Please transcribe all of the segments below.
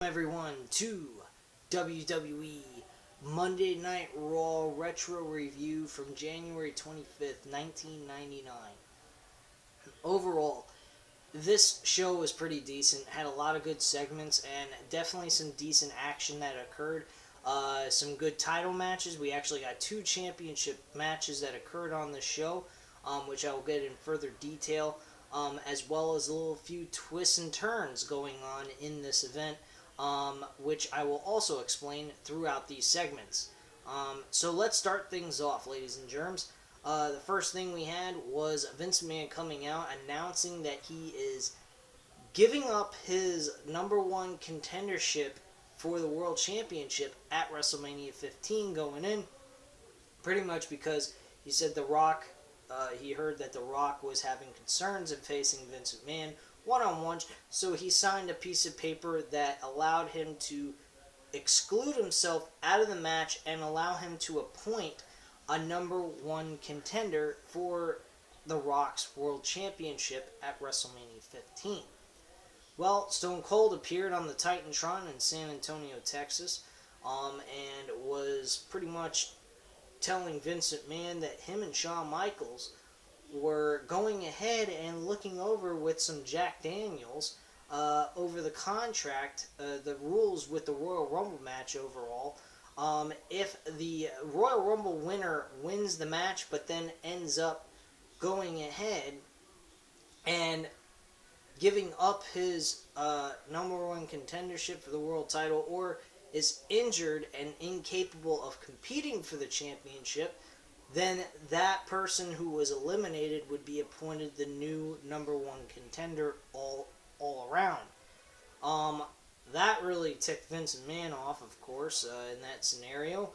Everyone to WWE Monday Night Raw Retro Review from January 25th, 1999. Overall, this show was pretty decent, had a lot of good segments, and definitely some decent action that occurred. Some good title matches. We actually got two championship matches that occurred on the show, which I will get in further detail, as well as a little few twists and turns going on in this event, which I will also explain throughout these segments. So let's start things off, ladies and germs. The first thing we had was Vince McMahon coming out announcing that he is giving up his number one contendership for the World Championship at WrestleMania 15 going in, pretty much because he said The Rock, he heard that The Rock was having concerns in facing Vince McMahon one-on-one, so he signed a piece of paper that allowed him to exclude himself out of the match and allow him to appoint a number one contender for The Rock's World Championship at WrestleMania 15. Well, Stone Cold appeared on the Titantron in San Antonio, Texas, and was pretty much telling Vince McMahon that him and Shawn Michaels were going ahead and looking over with some Jack Daniels over the contract, the rules with the Royal Rumble match overall. If the Royal Rumble winner wins the match but then ends up going ahead and giving up his number one contendership for the world title, or is injured and incapable of competing for the championship, then that person who was eliminated would be appointed the new number one contender all around. That really ticked Vince McMahon off, of course, in that scenario,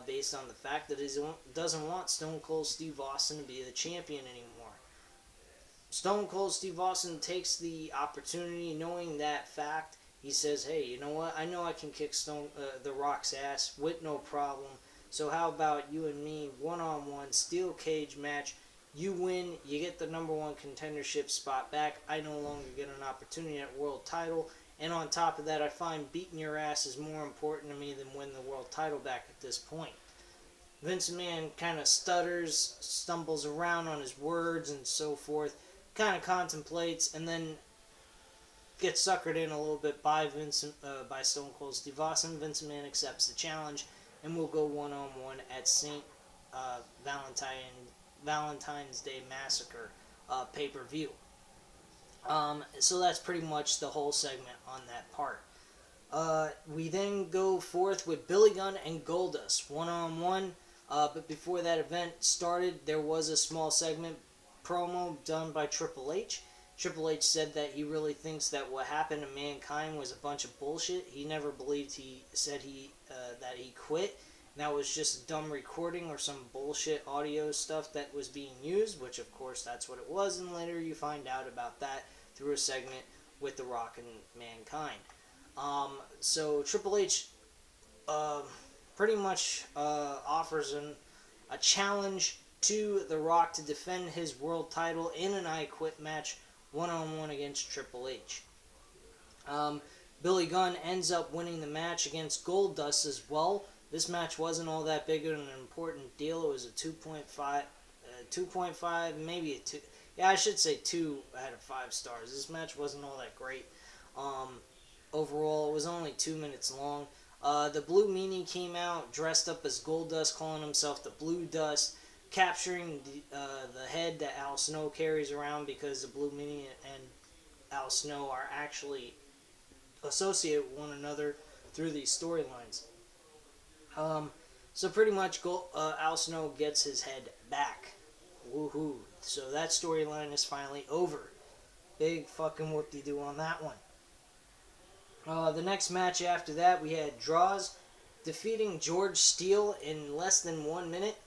based on the fact that he doesn't want Stone Cold Steve Austin to be the champion anymore. Stone Cold Steve Austin takes the opportunity, knowing that fact. He says, hey, you know what? I know I can kick The Rock's ass with no problem. So how about you and me, one-on-one, steel cage match. You win, you get the number one contendership spot back. I no longer get an opportunity at world title. And on top of that, I find beating your ass is more important to me than winning the world title back at this point. Vince McMahon kind of stutters, stumbles around on his words and so forth, kind of contemplates, and then gets suckered in a little bit by Stone Cold Steve Austin. Vince McMahon accepts the challenge, and we'll go one-on-one at St. Valentine's Day Massacre pay-per-view. So that's pretty much the whole segment on that part. We then go forth with Billy Gunn and Goldust, one-on-one. But before that event started, there was a small segment promo done by Triple H. Triple H said that he really thinks that what happened to Mankind was a bunch of bullshit. He never believed that he quit. That was just a dumb recording or some bullshit audio stuff that was being used, which of course that's what it was, and later you find out about that through a segment with The Rock and Mankind. So Triple H pretty much offers a challenge to The Rock to defend his world title in an I Quit match one-on-one against Triple H. Billy Gunn ends up winning the match against Goldust as well. This match wasn't all that big of an important deal. It was a 2.5, maybe a 2. Yeah, I should say 2 out of 5 stars. This match wasn't all that great. Overall, it was only 2 minutes long. The Blue Meanie came out dressed up as Goldust, calling himself the Blue Dust, capturing the head that Al Snow carries around, because the Blue Meanie and Al Snow are actually associated with one another through these storylines. So pretty much Al Snow gets his head back. Woohoo. So that storyline is finally over. Big fucking whoop-de-doo on that one. The next match after that, we had Draws defeating George Steele in less than 1 minute,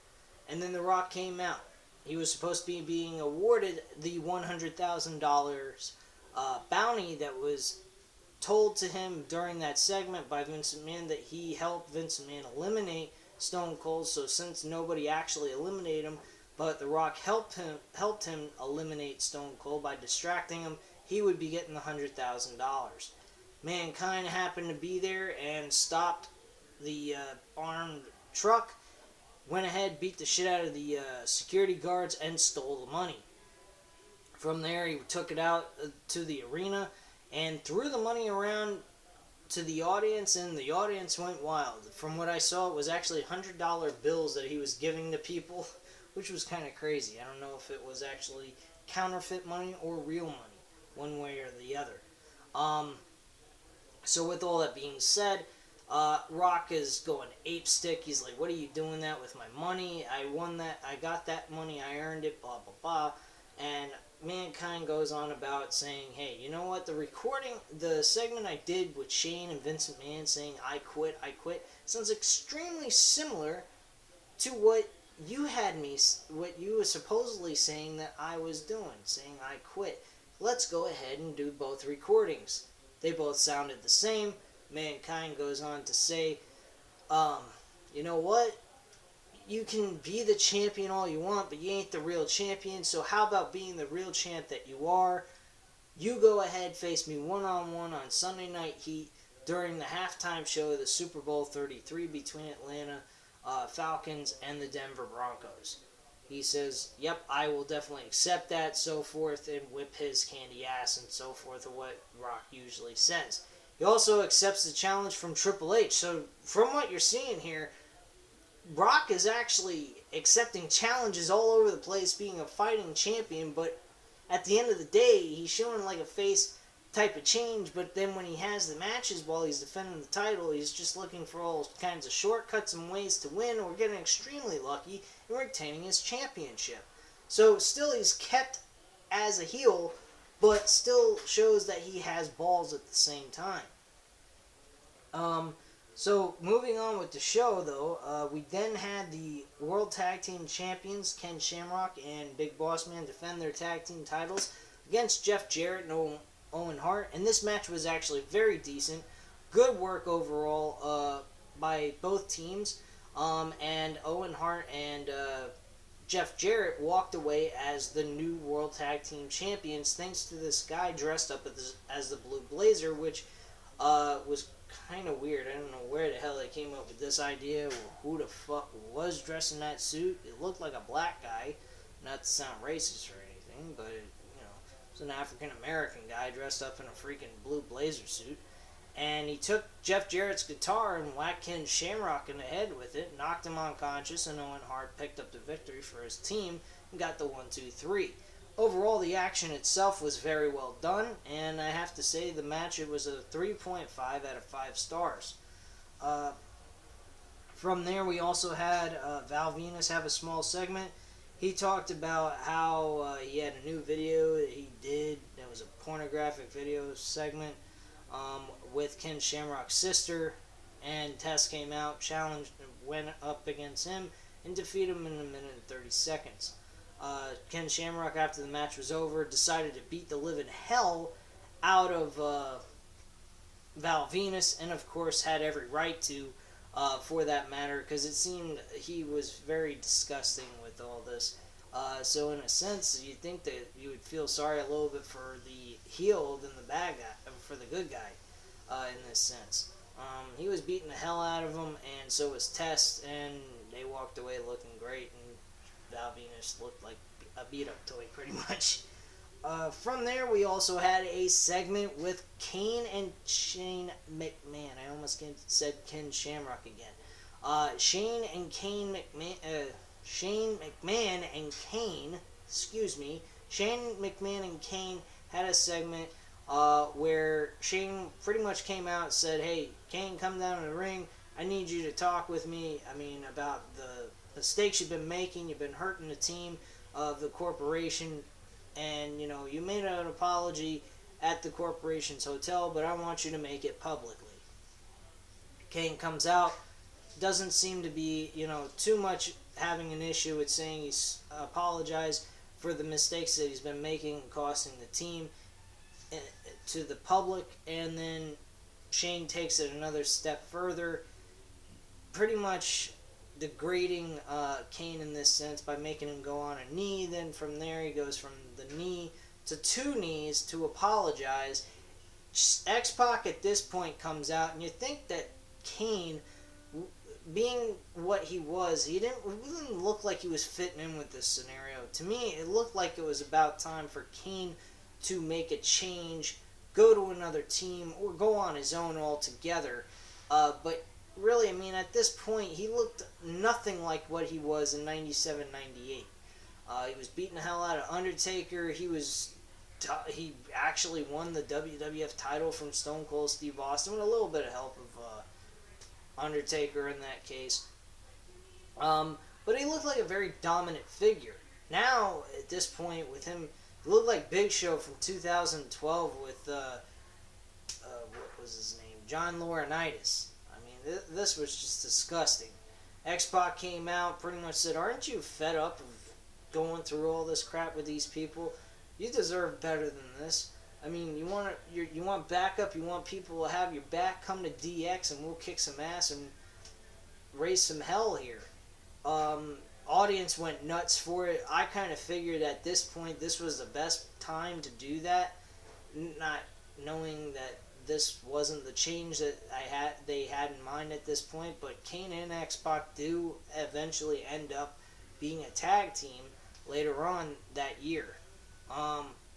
and then The Rock came out. He was supposed to be being awarded the $100,000 bounty that was told to him during that segment by Vince McMahon, that he helped Vince McMahon eliminate Stone Cold. So since nobody actually eliminated him, but The Rock helped him eliminate Stone Cold by distracting him, he would be getting the $100,000. Mankind happened to be there and stopped the armed truck, went ahead, beat the shit out of the security guards, and stole the money. From there, he took it out to the arena and threw the money around to the audience, and the audience went wild. From what I saw, it was actually $100 bills that he was giving to people, which was kind of crazy. I don't know if it was actually counterfeit money or real money, one way or the other. So with all that being said, Rock is going ape stick. He's like, what are you doing that with my money? I won that. I got that money. I earned it, blah, blah, blah. And Mankind goes on about saying, hey, you know what? The segment I did with Shane and Vincent Mann saying, I quit, sounds extremely similar to what you were supposedly saying that I was doing, saying I quit. Let's go ahead and do both recordings. They both sounded the same. Mankind goes on to say, you know what? You can be the champion all you want, but you ain't the real champion, so how about being the real champ that you are? You go ahead, face me one-on-one on Sunday Night Heat during the halftime show of the Super Bowl 33 between Atlanta Falcons and the Denver Broncos. He says, yep, I will definitely accept that, so forth, and whip his candy ass and so forth, of what Rock usually says. He also accepts the challenge from Triple H. So from what you're seeing here, Rock is actually accepting challenges all over the place, being a fighting champion, but at the end of the day, he's showing like a face type of change, but then when he has the matches while he's defending the title, he's just looking for all kinds of shortcuts and ways to win, or getting extremely lucky and retaining his championship. So still he's kept as a heel, but still shows that he has balls at the same time. So moving on with the show, though, we then had the World Tag Team Champions, Ken Shamrock and Big Boss Man, defend their tag team titles against Jeff Jarrett and Owen Hart, and this match was actually very decent. Good work overall by both teams, and Owen Hart and Jeff Jarrett walked away as the new World Tag Team Champions thanks to this guy dressed up as the Blue Blazer, which was kind of weird. I don't know where the hell they came up with this idea, or who the fuck was dressed in that suit. It looked like a black guy, not to sound racist or anything, but it was an African American guy dressed up in a freaking blue blazer suit. And he took Jeff Jarrett's guitar and whacked Ken Shamrock in the head with it, knocked him unconscious, and Owen Hart picked up the victory for his team and got the 1-2-3. Overall, the action itself was very well done, and I have to say the match, it was a 3.5 out of 5 stars. From there, we also had Val Venus have a small segment. He talked about how he had a new video that he did. That was a pornographic video segment with Ken Shamrock's sister, and Tess came out, challenged, and went up against him, and defeated him in a minute and 30 seconds. Ken Shamrock, after the match was over, decided to beat the living hell out of Val Venus, and of course had every right to, for that matter, because it seemed he was very disgusting with all this. So in a sense, you'd think that you would feel sorry a little bit for the heel than the bad guy, for the good guy, in this sense. He was beating the hell out of him, and so was Test, and they walked away looking great, and Val Venus looked like a beat-up toy, pretty much. From there, we also had a segment with Kane and Shane McMahon. I almost said Ken Shamrock again. Shane McMahon and Kane had a segment where Shane pretty much came out and said, hey, Kane, come down to the ring. I need you to talk with me, about the mistakes you've been making. You've been hurting the team of the corporation, and you made an apology at the corporation's hotel, but I want you to make it publicly. Kane comes out, doesn't seem to be too much having an issue with saying he's apologized for the mistakes that he's been making and costing the team to the public. And then Shane takes it another step further, pretty much degrading Kane in this sense by making him go on a knee. Then from there he goes from the knee to 2 knees to apologize. X-Pac at this point comes out, and you think that Kane, being what he was, he didn't look like he was fitting in with this scenario. To me, it looked like it was about time for Kane to make a change, go to another team, or go on his own altogether. But really, I mean, at this point, he looked nothing like what he was in 97, 98. He was beating the hell out of Undertaker. He actually won the WWF title from Stone Cold Steve Austin with a little bit of help of Undertaker in that case. But he looked like a very dominant figure. Now, at this point, with him, he looked like Big Show from 2012 with, what was his name? John Laurinaitis. I mean, this was just disgusting. X-Pac came out, pretty much said, "Aren't you fed up of going through all this crap with these people? You deserve better than this. I mean, you want backup, you want people to have your back, come to DX and we'll kick some ass and raise some hell here." Audience went nuts for it. I kind of figured at this point this was the best time to do that, not knowing that this wasn't the change that they had in mind at this point. But Kane and X-Pac do eventually end up being a tag team later on that year.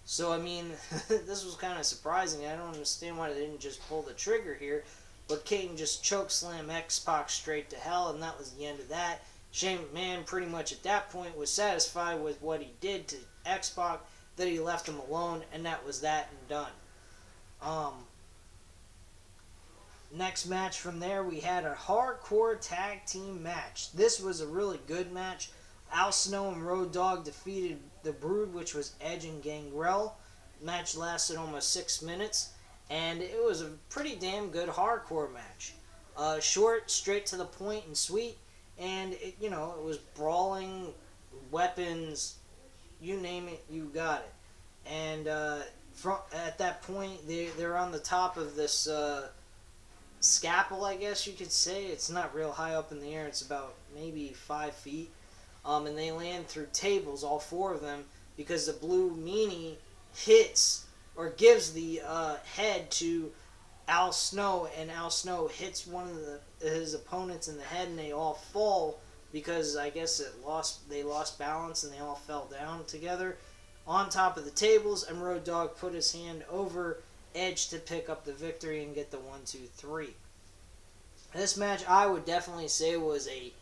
So, I mean, this was kind of surprising. I don't understand why they didn't just pull the trigger here. But Kane just chokeslammed X-Pac straight to hell, and that was the end of that. Shane McMahon pretty much at that point was satisfied with what he did to X-Pac, that he left him alone, and that was that and done. Next match from there, we had a hardcore tag team match. This was a really good match. Al Snow and Road Dogg defeated The Brood, which was Edge and Gangrel. Match lasted almost 6 minutes, and it was a pretty damn good hardcore match. Short, straight to the point, and sweet, and it was brawling, weapons, you name it, you got it. And at that point, they're on the top of this scalpel, I guess you could say. It's not real high up in the air. It's about maybe 5 feet. And they land through tables, all 4 of them, because the Blue Meanie hits or gives the head to Al Snow, and Al Snow hits one of his opponents in the head, and they all fall because I guess they lost balance and they all fell down together on top of the tables, and Road Dogg put his hand over Edge to pick up the victory and get the 1, 2, 3. This match, I would definitely say, was a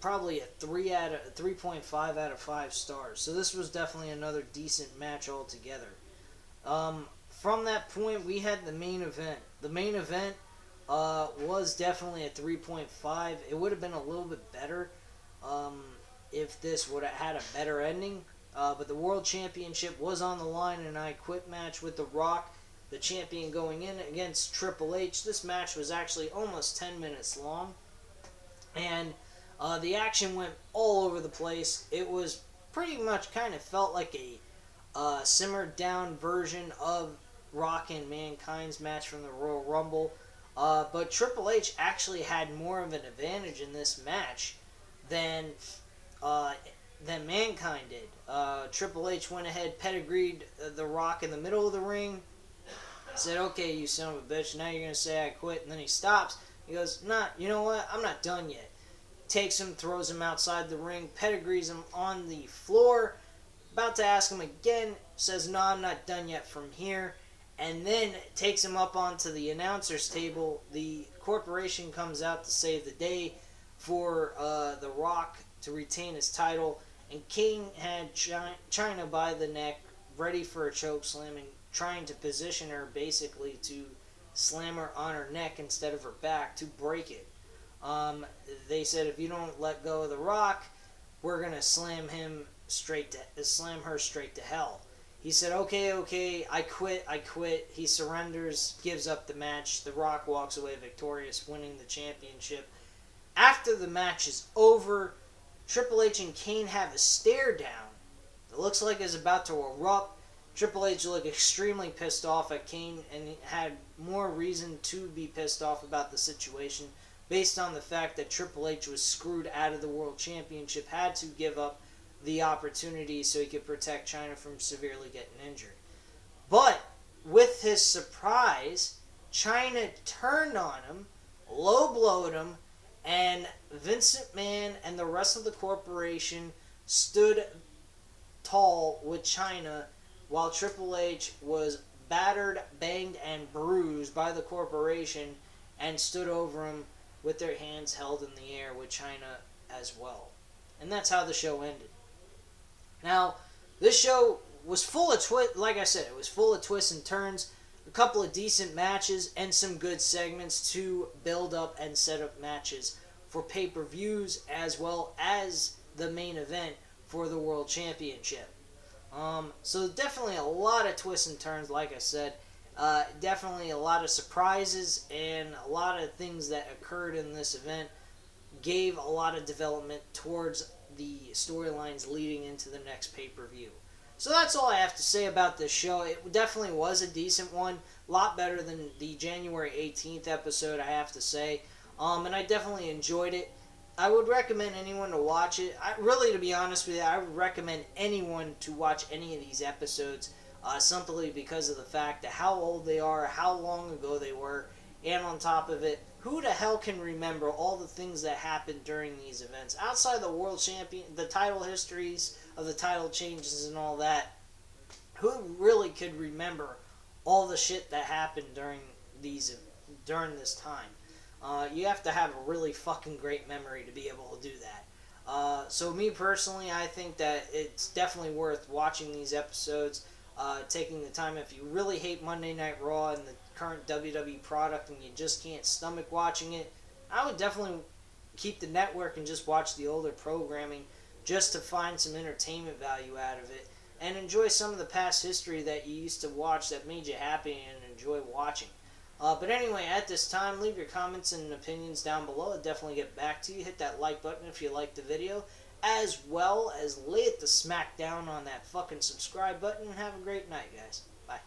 probably a 3.5 out of 5 stars. So this was definitely another decent match altogether. From that point, we had the main event. The main event was definitely a 3.5. It would have been a little bit better if this would have had a better ending. But the World Championship was on the line in an I Quit match with The Rock, the champion, going in against Triple H. This match was actually almost 10 minutes long. And the action went all over the place. It was pretty much kind of felt like a simmered down version of Rock and Mankind's match from the Royal Rumble. But Triple H actually had more of an advantage in this match than Mankind did. Triple H went ahead, pedigreed The Rock in the middle of the ring, said, "Okay, you son of a bitch, now you're going to say I quit." And then he stops. He goes, "Nah, you know what? I'm not done yet." Takes him, throws him outside the ring, pedigrees him on the floor, about to ask him again, says, "No, I'm not done yet from here," and then takes him up onto the announcer's table. The corporation comes out to save the day for The Rock to retain his title, and King had Chyna by the neck, ready for a chokeslam, and trying to position her basically to slam her on her neck instead of her back to break it. They said, "If you don't let go of The Rock, we're gonna slam her straight to hell." He said, okay, I quit. He surrenders, gives up the match. The Rock walks away victorious, winning the championship. After the match is over, Triple H and Kane have a stare down. It looks like it's about to erupt. Triple H looked extremely pissed off at Kane, and he had more reason to be pissed off about the situation, based on the fact that Triple H was screwed out of the World Championship, had to give up the opportunity so he could protect Chyna from severely getting injured. But with his surprise, China turned on him, low-blowed him, and Vince McMahon and the rest of the corporation stood tall with China while Triple H was battered, banged, and bruised by the corporation and stood over him with their hands held in the air with China as well. And that's how the show ended. Now, this show was full of like I said, it was full of twists and turns, a couple of decent matches, and some good segments to build up and set up matches for pay-per-views as well as the main event for the World Championship. So definitely a lot of twists and turns, like I said. Definitely a lot of surprises and a lot of things that occurred in this event gave a lot of development towards the storylines leading into the next pay-per-view. So that's all I have to say about this show. It definitely was a decent one. A lot better than the January 18th episode, I have to say. And I definitely enjoyed it. I would recommend anyone to watch it. Really, to be honest with you, I would recommend anyone to watch any of these episodes simply because of the fact that how old they are, how long ago they were, and on top of it, who the hell can remember all the things that happened during these events? Outside the world champion, the title histories of the title changes and all that, who really could remember all the shit that happened during this time? You have to have a really fucking great memory to be able to do that. So me personally, I think that it's definitely worth watching these episodes, taking the time. If you really hate Monday Night Raw and the current WWE product and you just can't stomach watching it, I would definitely keep the network and just watch the older programming just to find some entertainment value out of it and enjoy some of the past history that you used to watch that made you happy and enjoy watching. But anyway, at this time, leave your comments and opinions down below. I'll definitely get back to you. Hit that like button if you liked the video, as well as lay it the smack down on that fucking subscribe button. And have a great night, guys. Bye.